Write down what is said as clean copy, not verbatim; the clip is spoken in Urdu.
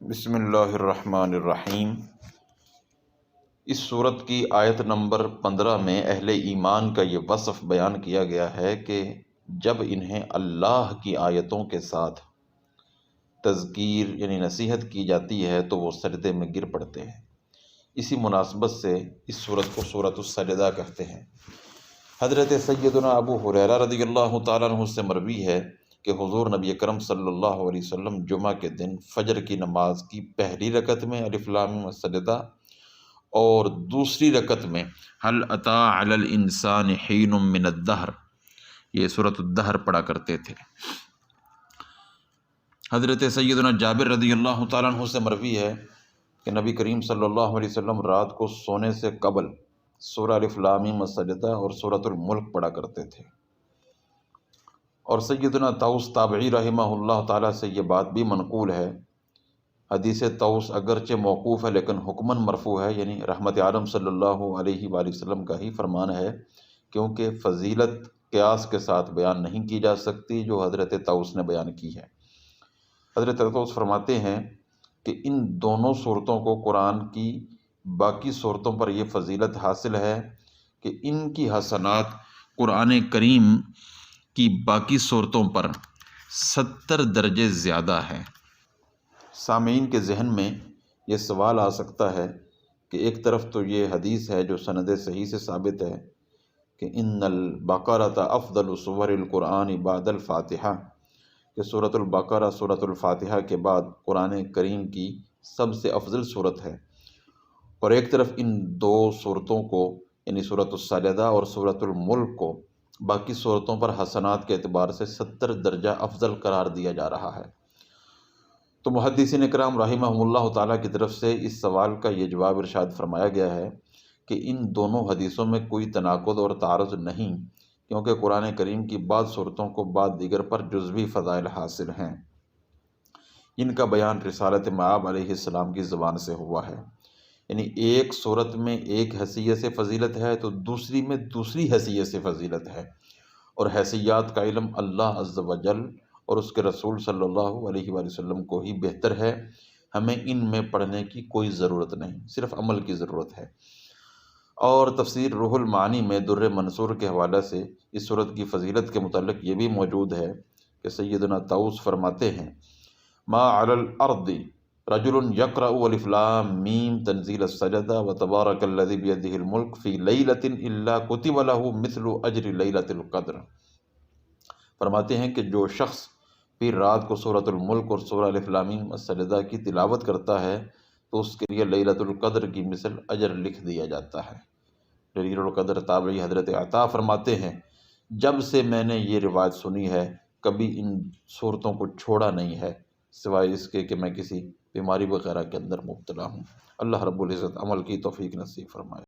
بسم اللہ الرحمن الرحیم۔ اس صورت کی آیت نمبر 15 میں اہل ایمان کا یہ وصف بیان کیا گیا ہے کہ جب انہیں اللہ کی آیتوں کے ساتھ تذکیر یعنی نصیحت کی جاتی ہے تو وہ سجدے میں گر پڑتے ہیں۔ اسی مناسبت سے اس صورت کو سورۃ السجدہ کہتے ہیں۔ حضرت سیدنا ابو ہریرہ رضی اللہ تعالیٰ عنہ سے مروی ہے کہ حضور نبی اکرم صلی اللہ علیہ وسلم جمعہ کے دن فجر کی نماز کی پہلی رکعت میں الف لام میم السجدہ اور دوسری رکعت میں هل اتی علی الانسان حین من الدہر، یہ سورۃ الدہر پڑھا کرتے تھے۔ حضرت سیدنا جابر رضی اللہ تعالیٰ عنہ سے مروی ہے کہ نبی کریم صلی اللہ علیہ وسلم رات کو سونے سے قبل سورہ الف لام میم السجدہ اور سورۃ الملک پڑھا کرتے تھے۔ اور سیدنا طوس تابعی رحمہ اللہ تعالیٰ سے یہ بات بھی منقول ہے۔ حدیث طوس اگرچہ موقوف ہے لیکن حکماً مرفوع ہے، یعنی رحمت عالم صلی اللہ علیہ وآلہ وسلم کا ہی فرمان ہے، کیونکہ فضیلت قیاس کے ساتھ بیان نہیں کی جا سکتی جو حضرت طوس نے بیان کی ہے۔ حضرت طوس فرماتے ہیں کہ ان دونوں صورتوں کو قرآن کی باقی صورتوں پر یہ فضیلت حاصل ہے کہ ان کی حسنات قرآن کریم کی باقی صورتوں پر 70 درجے زیادہ ہے۔ سامعین کے ذہن میں یہ سوال آ سکتا ہے کہ ایک طرف تو یہ حدیث ہے جو سند صحیح سے ثابت ہے کہ ان البقرۃ افضل سور القرآن بعد الفاتحہ، کہ سورۃ البقرہ سورۃ الفاتحہ کے بعد قرآن کریم کی سب سے افضل صورت ہے، اور ایک طرف ان دو صورتوں کو یعنی سورۃ السجدہ اور سورۃ الملک کو باقی صورتوں پر حسنات کے اعتبار سے 70 درجہ افضل قرار دیا جا رہا ہے۔ تو محدثین اکرام رحمہم اللہ تعالیٰ کی طرف سے اس سوال کا یہ جواب ارشاد فرمایا گیا ہے کہ ان دونوں حدیثوں میں کوئی تناقض اور تعارض نہیں، کیونکہ قرآن کریم کی بعض صورتوں کو بعض دیگر پر جزوی فضائل حاصل ہیں۔ ان کا بیان رسالت مآب علیہ السلام کی زبان سے ہوا ہے، یعنی ایک صورت میں ایک حیثیت سے فضیلت ہے تو دوسری میں دوسری حیثیت سے فضیلت ہے، اور حیثیات کا علم اللہ عز و جل اور اس کے رسول صلی اللہ علیہ وآلہ وسلم کو ہی بہتر ہے۔ ہمیں ان میں پڑھنے کی کوئی ضرورت نہیں، صرف عمل کی ضرورت ہے۔ اور تفسیر روح المعانی میں در منصور کے حوالہ سے اس صورت کی فضیلت کے متعلق یہ بھی موجود ہے کہ سیدنا طوس فرماتے ہیں ما علی الارض رجل یقرأ الف لام میم تنزیل السجدہ وتبارک الذی بیدہ الملک فی لیلۃ الا کتب له مثل اجر لیلۃ القدر۔ فرماتے ہیں کہ جو شخص پھر رات کو سورۃ الملک اور سورہ الف لام میم السجدہ کی تلاوت کرتا ہے تو اس کے لیے لیلۃ القدر کی مثل اجر لکھ دیا جاتا ہے۔ لیلۃ القدر تابعی حضرت عطا فرماتے ہیں جب سے میں نے یہ روایت سنی ہے کبھی ان صورتوں کو چھوڑا نہیں ہے سوائے اس کے کہ میں کسی بیماری وغیرہ کے اندر مبتلا ہوں۔ اللہ رب العزت عمل کی توفیق نصیب فرمائے۔